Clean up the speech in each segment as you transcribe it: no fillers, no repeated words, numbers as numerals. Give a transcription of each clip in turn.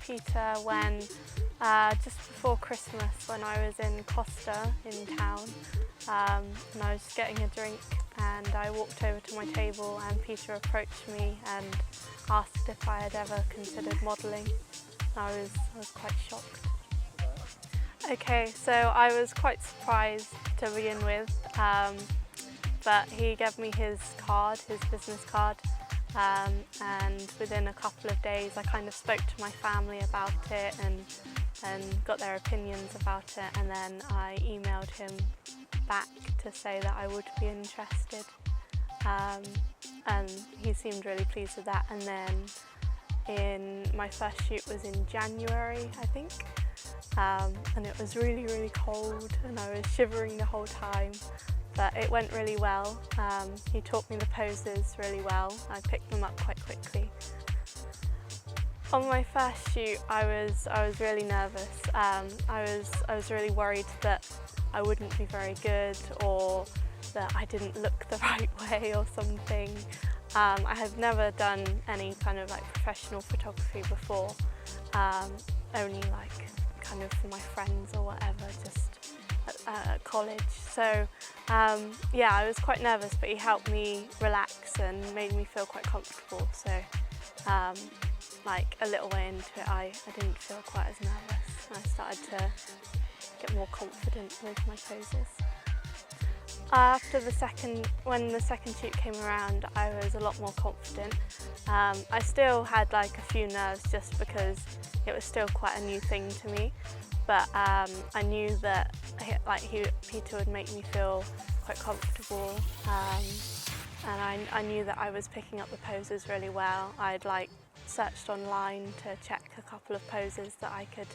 Peter when, just before Christmas, when I was in Costa in town, and I was just getting a drink, and I walked over to my table and Peter approached me and asked if I had ever considered modelling. I was quite shocked. Okay, so I was quite surprised to begin with, but he gave me his business card, and within a couple of days I kind of spoke to my family about it and got their opinions about it, and then I emailed him back to say that I would be interested, and he seemed really pleased with that. And then my first shoot was in January, I think, and it was really, really cold and I was shivering the whole time, but it went really well. He taught me the poses really well. I picked them up quite quickly. On my first shoot, I was really nervous. I was really worried that I wouldn't be very good, or that I didn't look the right way or something. I had never done any kind of like professional photography before, only like kind of for my friends or whatever, just at college. So yeah, I was quite nervous, but he helped me relax and made me feel quite comfortable. So like a little way into it, I didn't feel quite as nervous. I started to get more confident with my poses. After when the second shoot came around, I was a lot more confident. I still had like a few nerves just because it was still quite a new thing to me, but I knew that Peter would make me feel quite comfortable, and I knew that I was picking up the poses really well. I'd like searched online to check a couple of poses that I could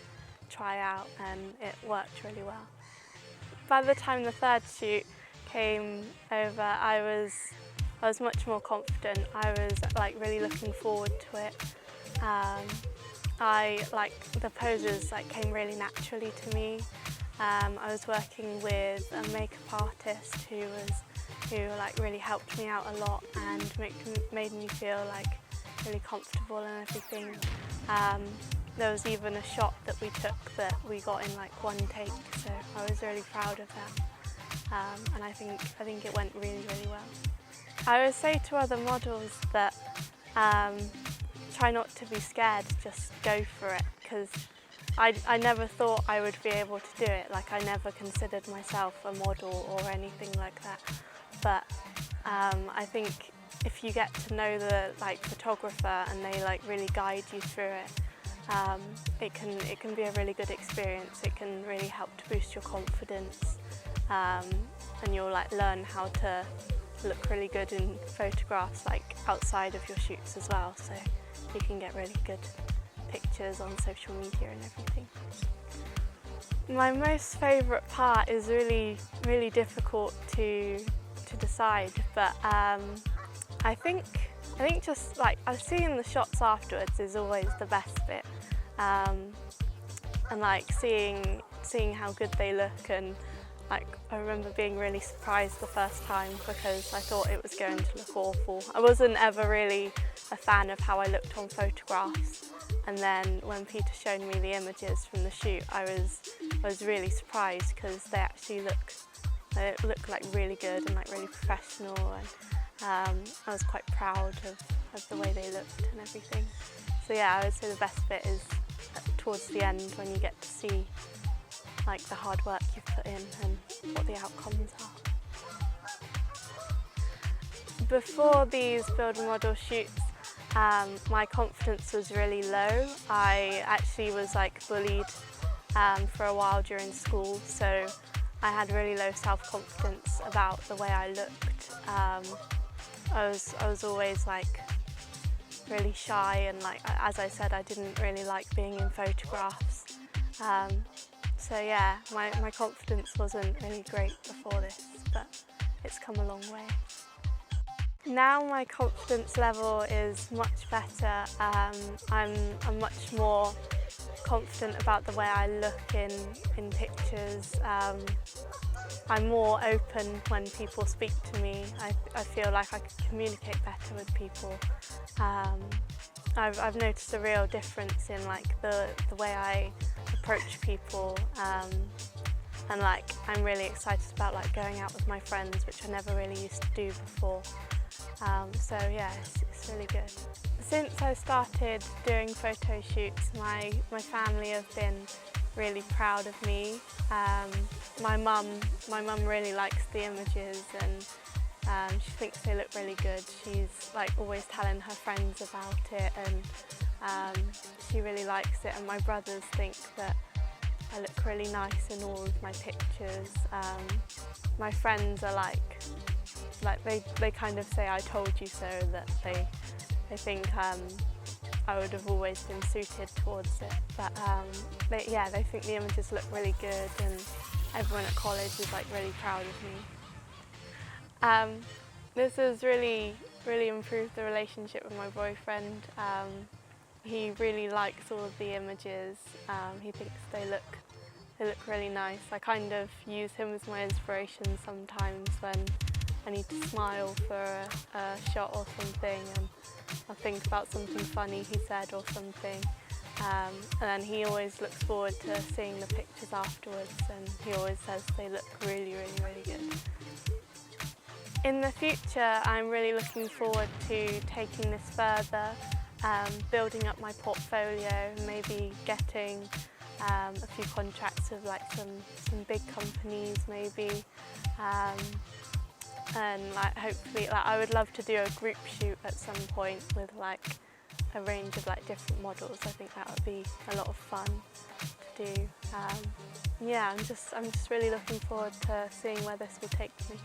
try out, and it worked really well. By the time the third shoot came over, I was much more confident. I was like really looking forward to it. The poses came really naturally to me. I was working with a makeup artist who really helped me out a lot and made me feel really comfortable and everything. There was even a shot that we took that we got in one take, so I was really proud of that. And I think it went really, really well. I would say to other models that try not to be scared, just go for it, because I never thought I would be able to do it. I never considered myself a model or anything like that. But I think if you get to know the photographer and they really guide you through it, it can be a really good experience. It can really help to boost your confidence, and you'll learn how to look really good in photographs outside of your shoots as well, so you can get really good pictures on social media and everything. My most favourite part is really, really difficult to decide, but I think just seeing the shots afterwards is always the best bit, and seeing how good they look, and I remember being really surprised the first time because I thought it was going to look awful. I wasn't ever really a fan of how I looked on photographs, and then when Peter showed me the images from the shoot, I was really surprised because they actually look really good and really professional, and I was quite proud of the way they looked and everything. So yeah, I would say the best bit is towards the end when you get to see the hard work you've put in and what the outcomes are. Before these build and model shoots, my confidence was really low. I actually was was for a while during school, so I had really low self-confidence about the way I looked. I was always really shy, and as I said, I didn't really like being in photographs. So yeah, my confidence wasn't really great before this, but it's come a long way. Now my confidence level is much better. I'm much more confident about the way I look in pictures. I'm more open when people speak to me. I feel like I can communicate better with people. I've noticed a real difference in like the way I approach people, and like I'm really excited about like going out with my friends, which I never really used to do before. So yeah, it's really good. Since I started doing photo shoots, my family have been really proud of me. My mum really likes the images, and she thinks they look really good. She's like always telling her friends about it, and she really likes it. And my brothers think that I look really nice in all of my pictures. My friends are like they kind of say I told you so, that they think I would have always been suited towards it. But they think the images look really good, and everyone at college is like really proud of me. This has really improved the relationship with my boyfriend. He really likes all of the images. He thinks they look really nice. I kind of use him as my inspiration sometimes when I need to smile for a shot or something, and I'll think about something funny he said or something. And then he always looks forward to seeing the pictures afterwards, and he always says they look really good. In the future, I'm really looking forward to taking this further, building up my portfolio, maybe getting a few contracts with like some big companies maybe, and like hopefully I would love to do a group shoot at some point with like a range of like different models. I think that would be a lot of fun to do. Yeah, I'm just really looking forward to seeing where this will take me.